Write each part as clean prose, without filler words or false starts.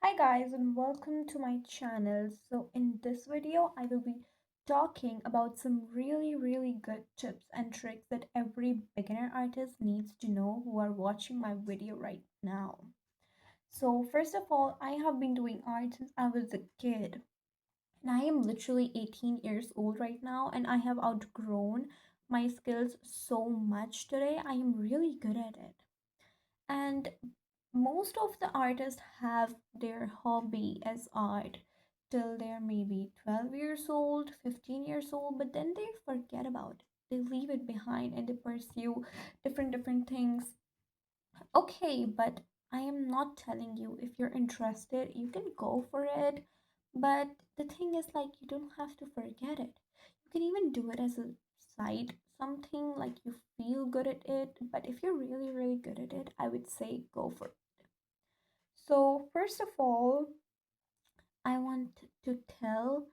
Hi guys and welcome to my channel. So in this video I will be talking about some really good tips and tricks that every beginner artist needs to know who are watching my video right now. So first of all, I have been doing art since I was a kid and I am literally 18 years old right now and I have outgrown my skills so much today. I am really good at it. And most of the artists have their hobby as art till they're maybe 12 years old, 15 years old, but then they forget about it. They leave it behind and they pursue different things. Okay, but I am not telling you, if you're interested, you can go for it. But the thing is, like, you don't have to forget it. You can even do it as a side something, like you feel good at it. But if you're really good at it, I would say go for it. So, first of all, I want to tell,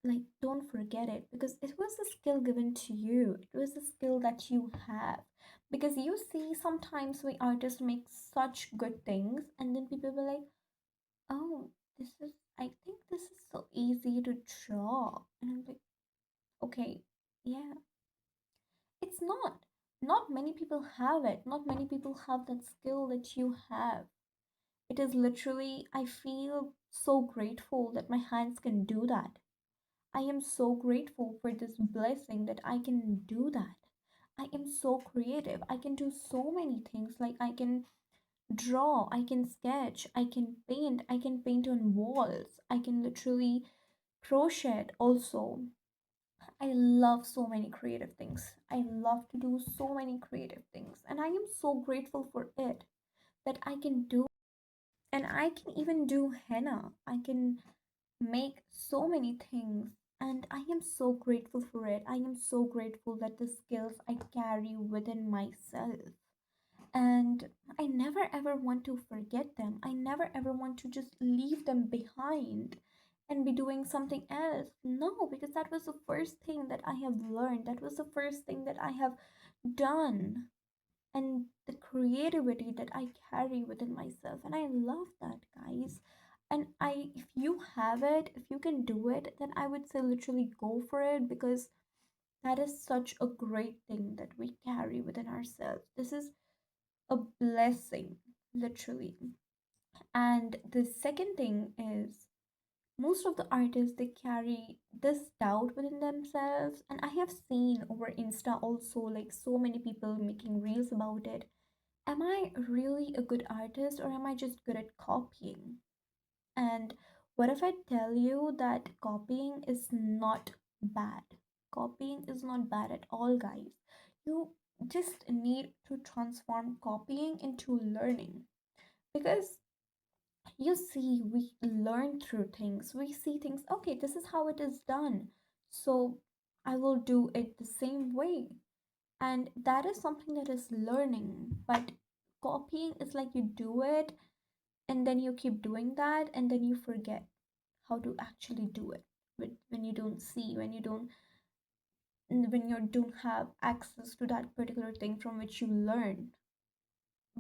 like, don't forget it because it was a skill given to you. It was a skill that you have. Because you see, sometimes we artists make such good things, and then people will like, oh, I think this is so easy to draw. And I'm like, okay, yeah, it's not. Not many people have it. Not many people have that skill that you have. It is literally, I feel so grateful that my hands can do that. I am so grateful for this blessing that I can do that. I am so creative. I can do so many things. Like, I can draw, I can sketch, I can paint on walls, I can literally crochet also. I love so many creative things. I love to do so many creative things, and I am so grateful for it that I can do. And I can even do henna. I can make so many things, and I am so grateful for it. I am so grateful that the skills I carry within myself, and I never ever want to forget them. I never ever want to just leave them behind and be doing something else. No, because that was the first thing that I have learned. That was the first thing that I have done, and the creativity that I carry within myself. And I love that, guys. And if you have it, if you can do it, then I would say literally go for it because that is such a great thing that we carry within ourselves. This is a blessing, literally. And the second thing is, most of the artists, they carry this doubt within themselves, and I have seen over Insta also, like, so many people making reels about it. Am I really a good artist, or am I just good at copying? And what if I tell you that copying is not bad? Copying is not bad at all, guys. You just need to transform copying into learning, because you see, we learn through things. We see things, okay, this is how it is done, so I will do it the same way. And that is something that is learning. But copying is like you do it and then you keep doing that and then you forget how to actually do it. But when you don't see, when you don't have access to that particular thing from which you learn,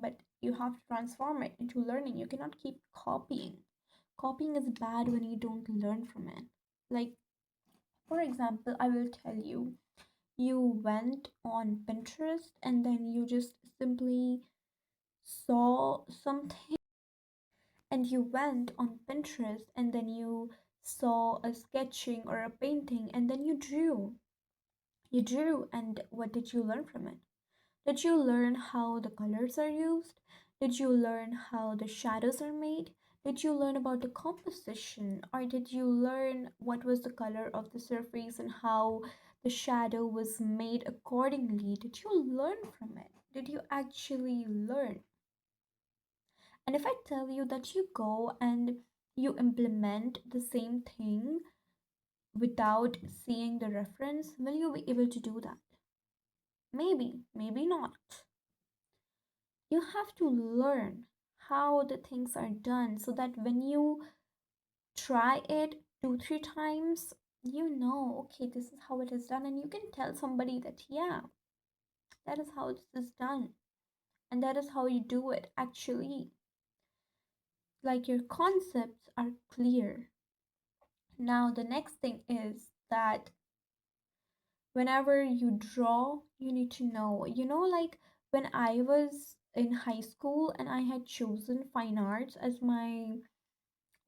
but you have to transform it into learning. You cannot keep copying. Copying is bad when you don't learn from it. Like, for example, I will tell you, you went on Pinterest and then you just simply saw something, and you went on Pinterest and then you saw a sketching or a painting and then you drew. You drew, and what did you learn from it? Did you learn how the colors are used? Did you learn how the shadows are made? Did you learn about the composition? Or did you learn what was the color of the surface and how the shadow was made accordingly? Did you learn from it? Did you actually learn? And if I tell you that you go and you implement the same thing without seeing the reference, will you be able to do that? Maybe, maybe not. You have to learn how the things are done so that when you try it two, three times, you know, okay, this is how it is done, and you can tell somebody that, yeah, that is how it is done, and that is how you do it actually. like your concepts are clear. Now, the next thing is that whenever you draw, you need to know, like when I was in high school and I had chosen fine arts as my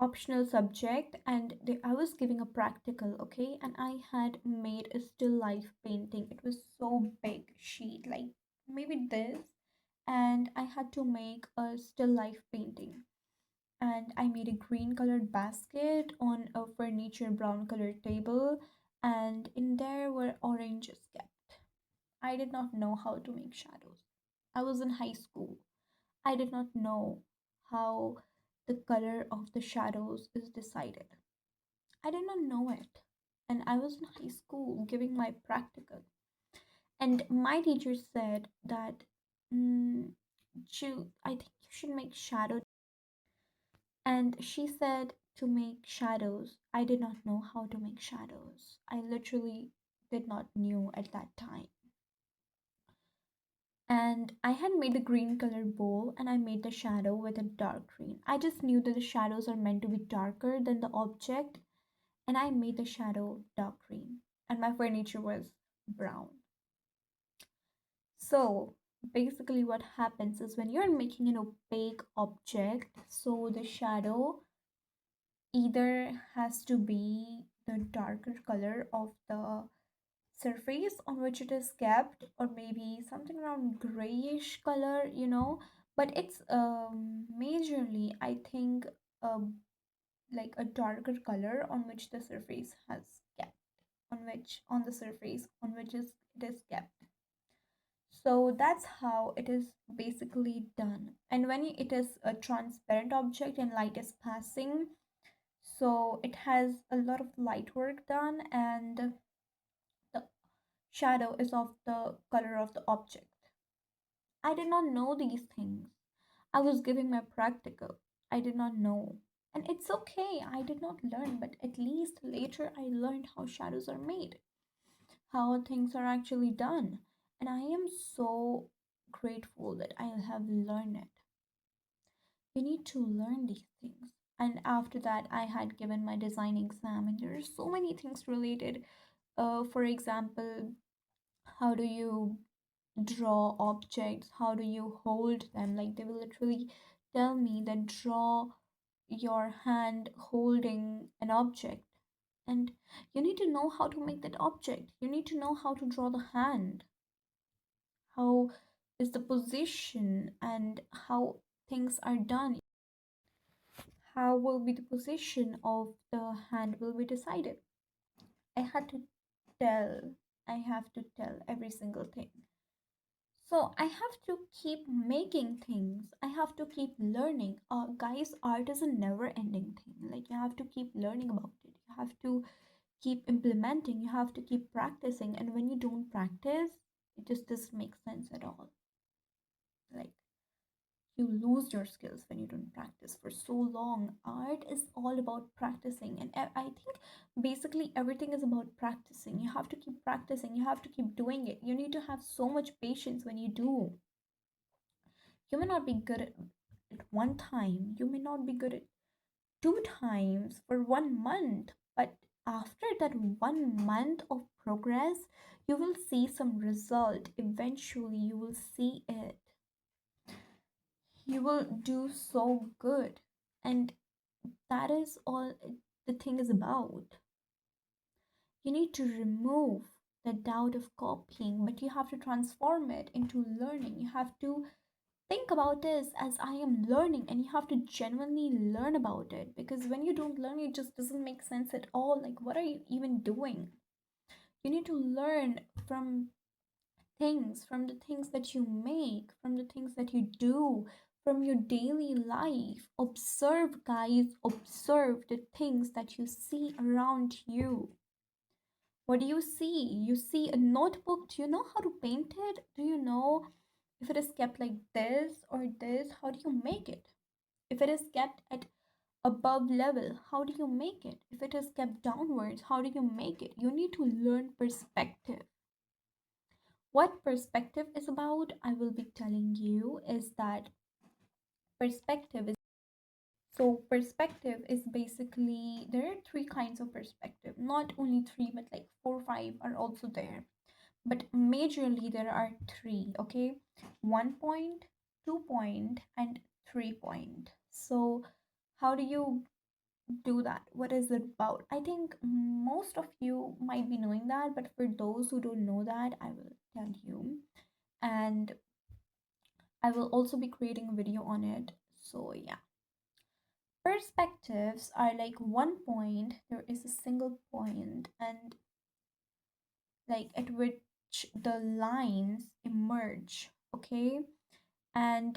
optional subject, and I was giving a practical, okay, and I had made a still life painting. It was so big sheet, like maybe this, and I had to make a still life painting. And I made a green colored basket on a furniture brown colored table, and in there were oranges kept. I did not know how to make shadows. I was in high school. I did not know how the color of the shadows is decided. I did not know it. And I was in high school giving my practical. And my teacher said that, mm, I think you should make shadow. And she said to make shadows. I did not know how to make shadows. I literally did not knew at that time. And I had made the green color bowl and I made the shadow with a dark green. I just knew that the shadows are meant to be darker than the object, and I made the shadow dark green and my furniture was brown. So basically what happens is when you're making an opaque object, so the shadow either has to be the darker color of the surface on which it is kept, or maybe something around grayish color, but it's majorly, I think, um like a darker color on which the surface has kept, on the surface on which it is kept. So that's how it is basically done. And when it is a transparent object and light is passing, so it has a lot of light work done, and the shadow is of the color of the object. I did not know these things. I was giving my practical. I did not know. And it's okay, I did not learn, but at least later I learned how shadows are made, how things are actually done. And I am so grateful that I have learned it. You need to learn these things. And after that, I had given my design exam, and there are so many things related. For example, how do you draw objects? How do you hold them? Like they will literally tell me that draw your hand holding an object. And you need to know how to make that object. You need to know how to draw the hand. How is the position and how things are done. How will be the position of the hand will be decided. I had to tell, I have to tell every single thing. So I have to keep making things. I have to keep learning. Guys, art is a never ending thing. Like you have to keep learning about it. You have to keep implementing. You have to keep practicing. And when you don't practice, it just doesn't make sense at all. Like you lose your skills when you don't practice for so long. Art is all about practicing, and I think basically everything is about practicing. You have to keep practicing, you have to keep doing it. You need to have so much patience when you do. You may not be good at one time, you may not be good at two times for 1 month, but after that 1 month of progress, you will see some result. Eventually you will see it. You will do so good. And that is all the thing is about. You need to remove the doubt of copying, but you have to transform it into learning. You have to think about this as I am learning, and you have to genuinely learn about it, because when you don't learn, it just doesn't make sense at all. Like, what are you even doing? You need to learn from the things that you make, from the things that you do, from your daily life. Observe, guys, observe the things that you see around you. What do you see? You see a notebook. Do you know how to paint it? Do you know if it is kept like this or this? How do you make it? If it is kept at above level, how do you make it? If it is kept downwards, how do you make it? You need to learn perspective. What perspective is about, I will be telling you, is that perspective is So perspective is basically, there are three kinds of perspective, not only three but like four or five are also there, but majorly there are three. Okay, 1 point, 2 point, and 3 point. So how do you do that? What is it about? I think most of you might be knowing that, but for those who don't know that, I will tell you. And I will also be creating a video on it. So yeah. Perspectives are like 1 point, there is a single point, and like at which the lines emerge, okay? And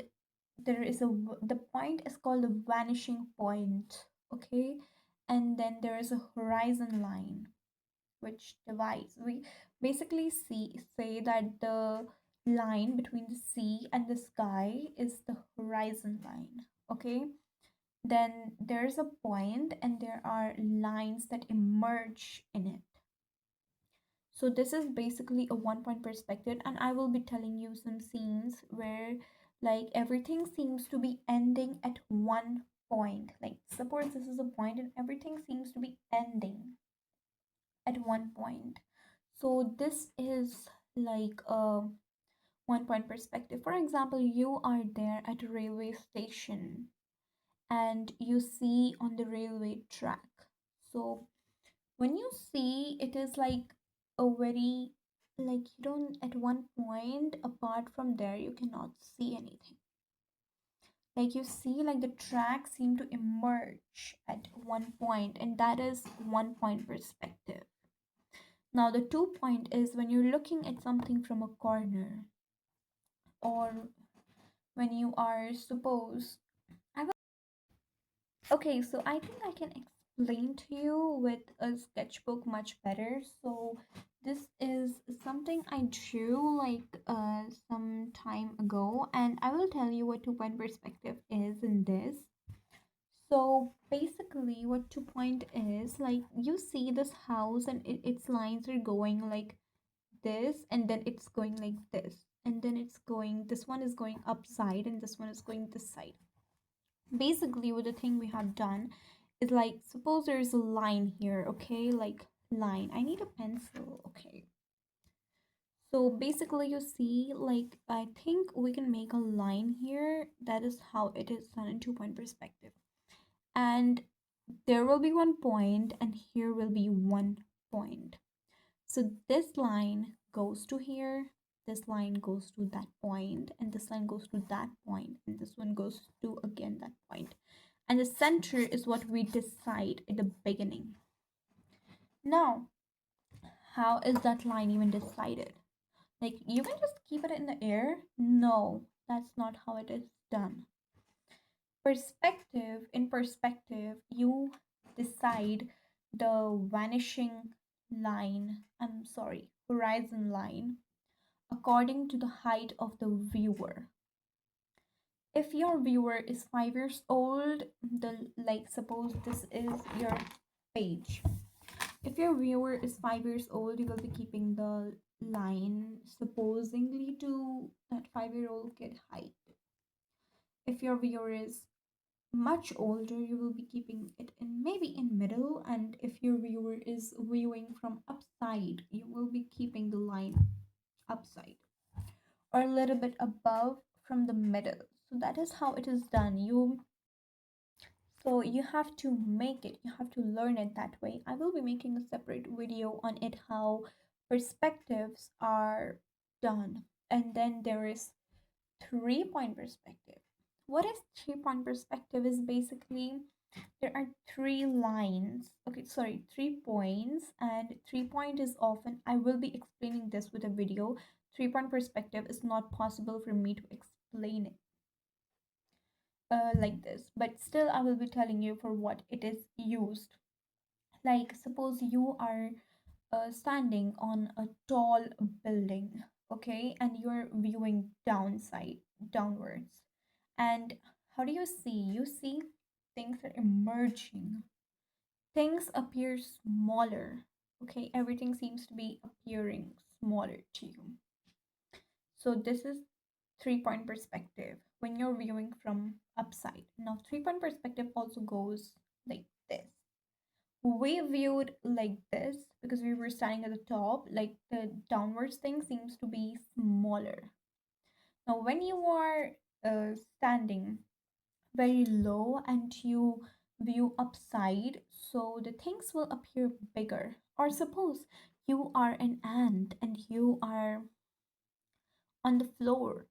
there is the point is called the vanishing point, okay? And then there is a horizon line which divides. We basically say that the line between the sea and the sky is the horizon line, okay? Then there's a point and there are lines that emerge in it. So this is basically a 1 point perspective, and I will be telling you some scenes where like everything seems to be ending at 1 point. Like suppose this is a point and everything seems to be ending at 1 point. So this is like a 1 point perspective. For example, you are there at a railway station and you see on the railway track. So when you see, it is like a very, like you don't, at 1 point apart from there you cannot see anything. Like you see like the tracks seem to emerge at 1 point, and that is 1 point perspective. Now the 2 point is when you're looking at something from a corner, or when you are suppose, okay, so I think I can explain to you with a sketchbook much better. So this is something I drew like some time ago, and I will tell you what 2 point perspective is in this. So basically what 2 point is, like you see this house and its lines are going like this, and then it's going like this, and then it's going, this one is going upside and this one is going this side. Basically what the thing we have done is, like suppose there's a line here, okay, like line, I need a pencil, okay. So basically you see, like I think we can make a line here. That is how it is done in 2 point perspective. And there will be 1 point and here will be 1 point. So this line goes to here, this line goes to that point, and this line goes to that point, and this one goes to again that point. And the center is what we decide at the beginning. Now, how is that line even decided? Like, you can just keep it in the air? No, that's not how it is done. In perspective, you decide the vanishing line, I'm sorry, horizon line, according to the height of the viewer. If your viewer is 5 years old, the like suppose this is your page. If your viewer is 5 years old, you will be keeping the line supposedly to that 5-year-old kid height. If your viewer is much older, you will be keeping it in maybe in middle, and if your viewer is viewing from upside, you will be keeping the line upside or a little bit above from the middle. So that is how it is done. So you have to make it, you have to learn it that way. I will be making a separate video on it, how perspectives are done. And then there is 3 point perspective. What is 3 point perspective is basically there are three lines, okay, sorry, 3 points, and 3 point is often, I will be explaining this with a video. 3 point perspective is not possible for me to explain it like this, but still I will be telling you for what it is used. Like suppose you are standing on a tall building, okay, and you're viewing downwards, and how do you see? You see things are emerging, things appear smaller, okay, everything seems to be appearing smaller to you. So this is 3 point perspective. when you're viewing from upside. Now, three-point perspective also goes like this. We viewed like this because we were standing at the top, like the downwards thing seems to be smaller. Now, when you are standing very low and you view upside, so the things will appear bigger. Or suppose you are an ant and you are on the floor,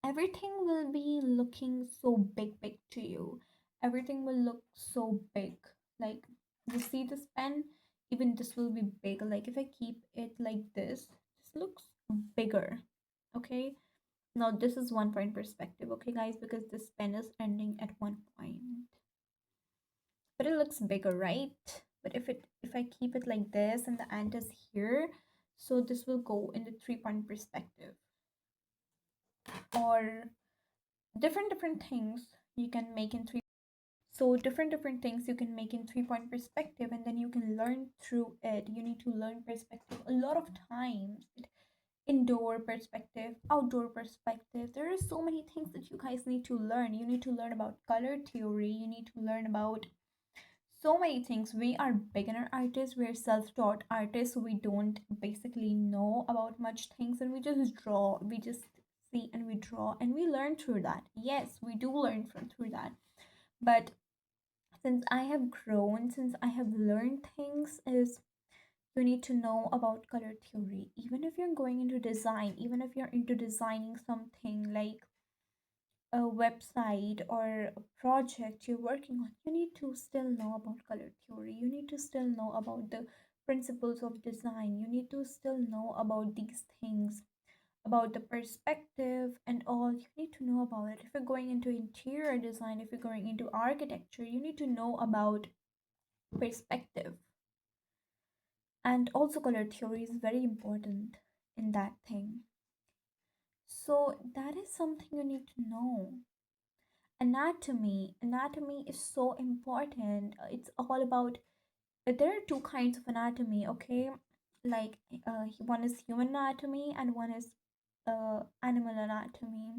everything will be looking so big to you. Everything will look so big. Like, you see this pen, even this will be big. Like if I keep it like this looks bigger. Okay, now this is one point perspective, okay guys, because this pen is ending at one point, but it looks bigger, right? But if I keep it like this and the ant is here, so this will go in the three-point perspective. Or different things you can make in three, so different things you can make in three-point perspective, and then you can learn through it. You need to learn perspective a lot of times. Indoor perspective, outdoor perspective, there are so many things that you guys need to learn. You need to learn about color theory, you need to learn about so many things. We are beginner artists, we're self-taught artists, so we don't basically know about much things, and we just draw, we just see and we draw and we learn through that. Yes, we do learn from through that. But since I have grown, since I have learned things, is you need to know about color theory. Even if you're going into design, even if you're into designing something like a website or a project you're working on, you need to still know about color theory. You need to still know about the principles of design. You need to still know about these things, about the perspective and all. You need to know about it. If you're going into interior design, if you're going into architecture, you need to know about perspective. And also, color theory is very important in that thing. So, that is something you need to know. Anatomy is so important. It's all about, there are two kinds of anatomy, okay? Like, one is human anatomy and one is animal anatomy.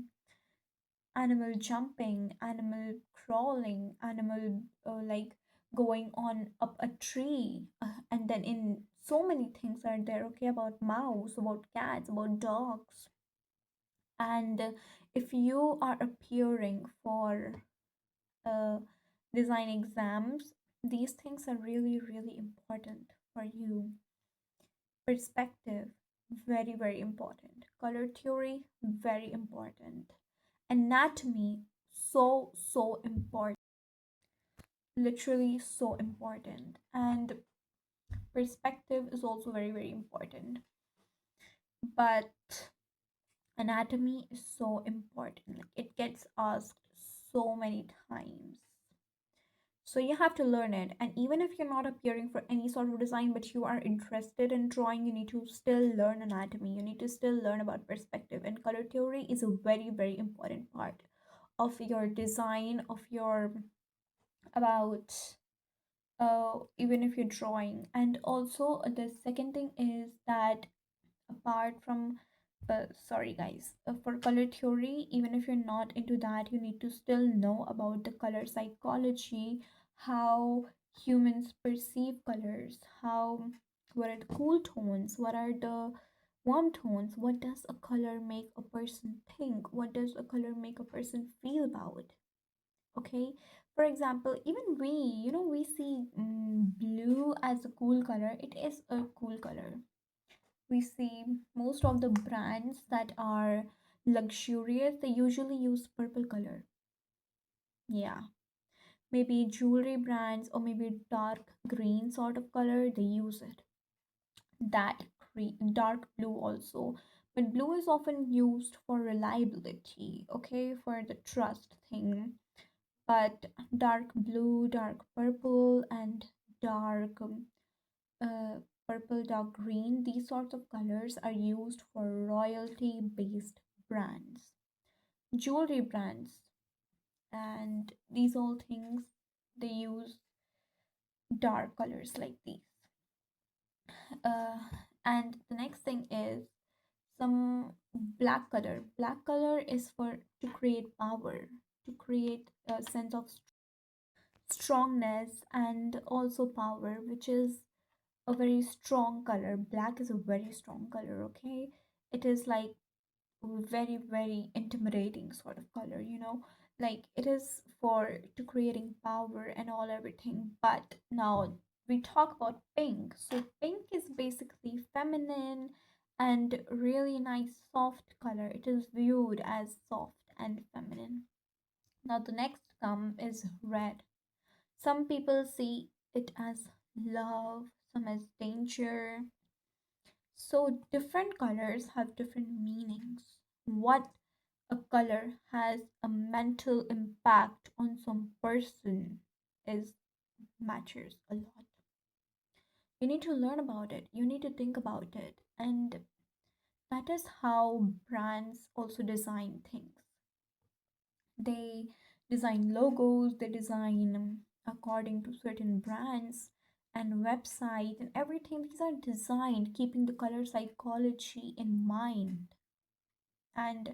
Animal jumping, animal crawling, animal like going on up a tree, and then in so many things are there, okay, about mouse, about cats, about dogs. And if you are appearing for uh, design exams, these things are really important for you. Perspective, very important. Color theory, very important. Anatomy, so important, literally so important. And perspective is also very important. But anatomy is so important, like it gets asked so many times, so you have to learn it. And even if you're not appearing for any sort of design but you are interested in drawing, you need to still learn anatomy, you need to still learn about perspective. And color theory is a very important part of your design, of your, about even if you're drawing. And also the second thing is that apart from sorry guys, for color theory, even if you're not into that, you need to still know about the color psychology, how humans perceive colors, how, what are the cool tones, what are the warm tones, what does a color make a person think, what does a color make a person feel about. Okay, for example, even we, we see blue as a cool color. It is a cool color. We see most of the brands that are luxurious, they usually use purple color. Yeah, maybe jewelry brands or maybe dark green sort of color, they use it. That dark blue also, but blue is often used for reliability, okay, for the trust thing. But dark blue, dark purple, and dark uh, purple, dark green, these sorts of colors are used for royalty based brands, jewelry brands, and these all things, they use dark colors like these. uh, and the next thing is, some black color. Black color is for to create power, to create a sense of strongness and also power, which is a very strong color. Black is a very strong color, okay? It is like very, very intimidating sort of color, like it is for to creating power and all everything. But now we talk about pink. So pink is basically feminine and really nice soft color. It is viewed as soft and feminine. Now the next come is red. Some people see it as love, some as danger. So different colors have different meanings. What a color has a mental impact on some person is matters a lot. You need to learn about it. You need to think about it. And that is how brands also design things. They design logos, they design according to certain brands and website and everything. These are designed keeping the color psychology in mind, and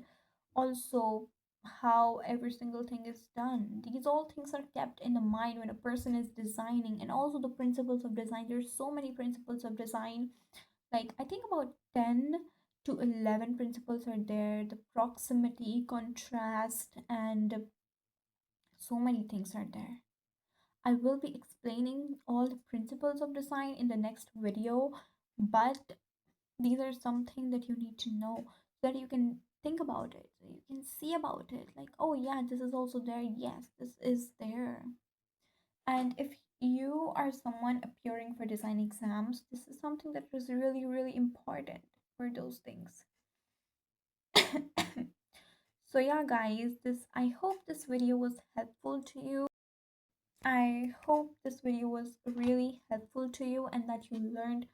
also how every single thing is done. These all things are kept in the mind when a person is designing. And also the principles of design. There's so many principles of design. Like I think about 10 to 11 principles are there. The proximity, contrast, and so many things are there. I will be explaining all the principles of design in the next video, but these are something that you need to know so that you can think about it, so you can see about it, like, oh yeah, this is also there, yes, this is there. And if you are someone appearing for design exams, this is something that is really, really important for those things. So yeah guys, this I hope this video was helpful to you. I hope this video was really helpful to you and that you learned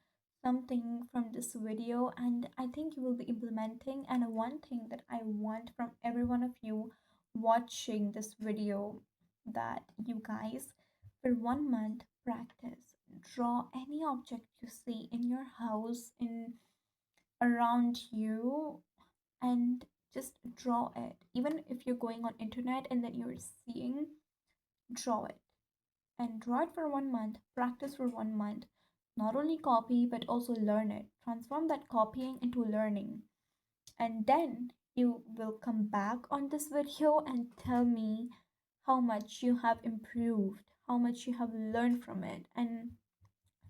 something from this video, and I think you will be implementing. And one thing that I want from every one of you watching this video, that you guys for 1 month practice, draw any object you see in your house, in around you, and just draw it. Even if you're going on internet and then you're seeing, draw it, and draw it for 1 month, practice for 1 month. Not only copy, but also learn it. Transform that copying into learning. And then you will come back on this video and tell me how much you have improved, how much you have learned from it. And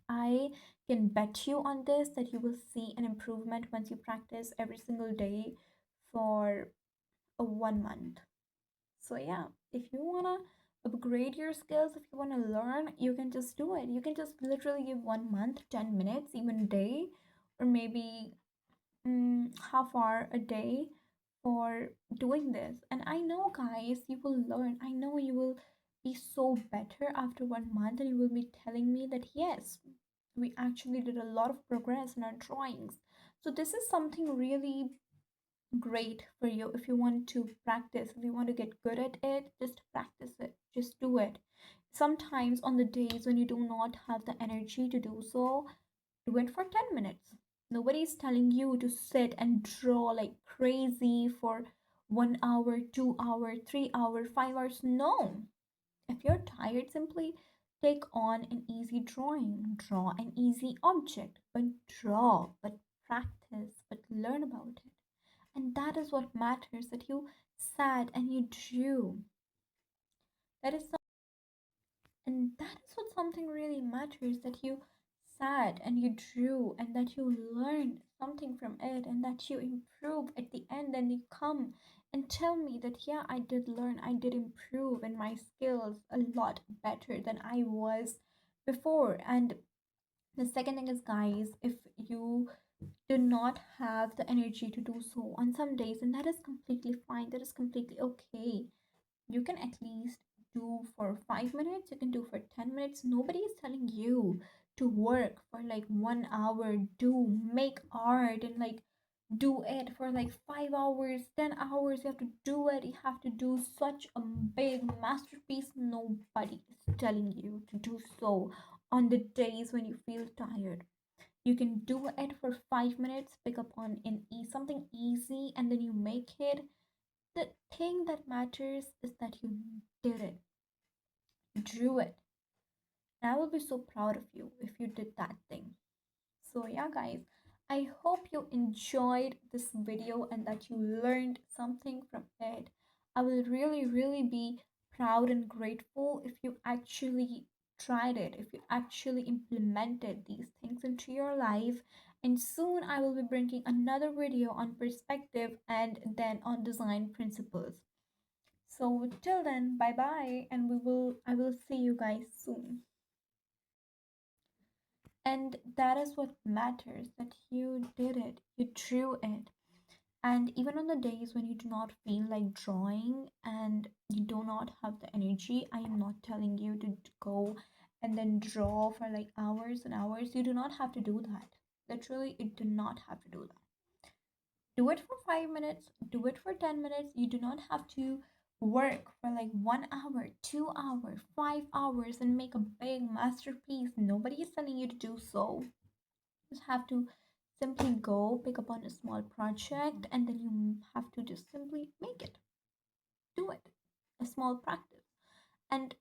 I can bet you on this that you will see an improvement once you practice every single day for a 1 month. So yeah, if you wanna upgrade your skills, if you wanna learn, you can just do it. You can just literally give 1 month, 10 minutes, even a day, or maybe half hour a day for doing this. And I know, guys, you will learn. I know you will be so better after 1 month, and you will be telling me that yes, we actually did a lot of progress in our drawings. So this is something really great for you. If you want to practice, if you want to get good at it, just practice it, just do it. Sometimes on the days when you do not have the energy to do so, do it for 10 minutes. Nobody's telling you to sit and draw like crazy for 1 hour, 2 hour, 3 hour, 5 hours. No. If you're tired, simply take on an easy drawing, draw an easy object, but draw, but practice, but learn about it. And that is what matters, that you sat and you drew. That is and that is what something really matters, that you sat and you drew and that you learned something from it and that you improve at the end, and you come and tell me that yeah, I did learn, I did improve in my skills a lot better than I was before. And the second thing is, guys, if you do not have the energy to do so on some days, and that is completely fine, that is completely okay. You can at least do for 5 minutes, you can do for 10 minutes. Nobody is telling you to work for like 1 hour, do make art and like do it for like 5 hours, 10 hours. You have to do it, you have to do such a big masterpiece. Nobody is telling you to do so on the days when you feel tired. You can do it for 5 minutes, pick up on something easy, and then you make it. The thing that matters is that you did it, you drew it. And I will be so proud of you if you did that thing. So, yeah, guys, I hope you enjoyed this video and that you learned something from it. I will really, really be proud and grateful if you actually tried it, if you actually implemented these things into your life. And soon I will be bringing another video on perspective and then on design principles. So till then, bye bye, and I will see you guys soon. And that is what matters, that you did it, you drew it. And even on the days when you do not feel like drawing and you do not have the energy, I am not telling you to go and then draw for like hours and hours. You do not have to do that. Literally, you do not have to do that. Do it for 5 minutes, do it for 10 minutes. You do not have to work for like 1 hour, 2 hours, 5 hours and make a big masterpiece. Nobody is telling you to do so. You just have to simply go pick up on a small project and then you have to just simply make it, do it, a small practice. And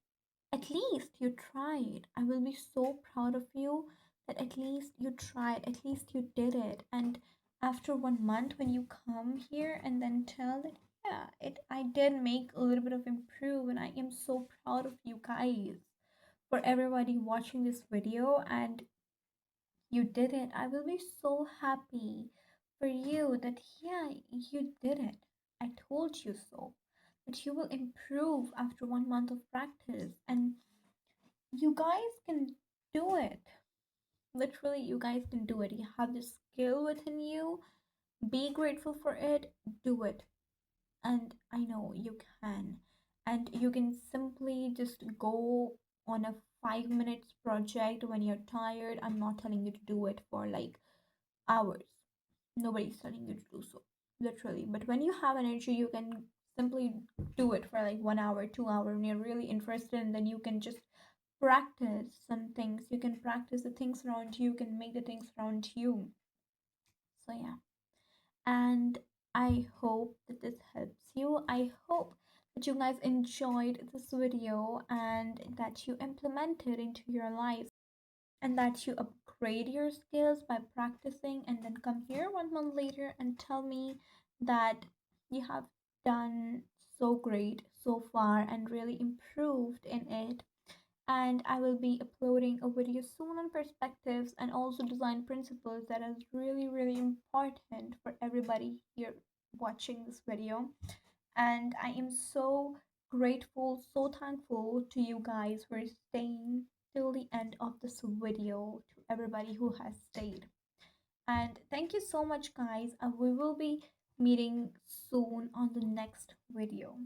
at least you tried. I will be so proud of you that at least you tried, at least you did it. And after 1 month, when you come here and then tell that, yeah, I did make a little bit of improve, and I am so proud of you guys, for everybody watching this video, and you did it. I will be so happy for you that, yeah, you did it. I told you so. That you will improve after 1 month of practice, and you guys can do it. Literally, you guys can do it. You have the skill within you. Be grateful for it. Do it. And I know you can. And you can simply just go on a 5 minutes project when you're tired. I'm not telling you to do it for like hours. Nobody's telling you to do so. Literally. But when you have energy, you can simply do it for like 1 hour, 2 hours when you're really interested, and then you can just practice some things. You can practice the things around you, you can make the things around you. So yeah, and I hope that this helps you. I hope that you guys enjoyed this video and that you implement it into your life, and that you upgrade your skills by practicing, and then come here 1 month later and tell me that you have done so great so far and really improved in it. And I will be uploading a video soon on perspectives and also design principles that is really, really important for everybody here watching this video. And I am so grateful, so thankful to you guys for staying till the end of this video, to everybody who has stayed. And thank you so much, guys. We will be meeting soon on the next video.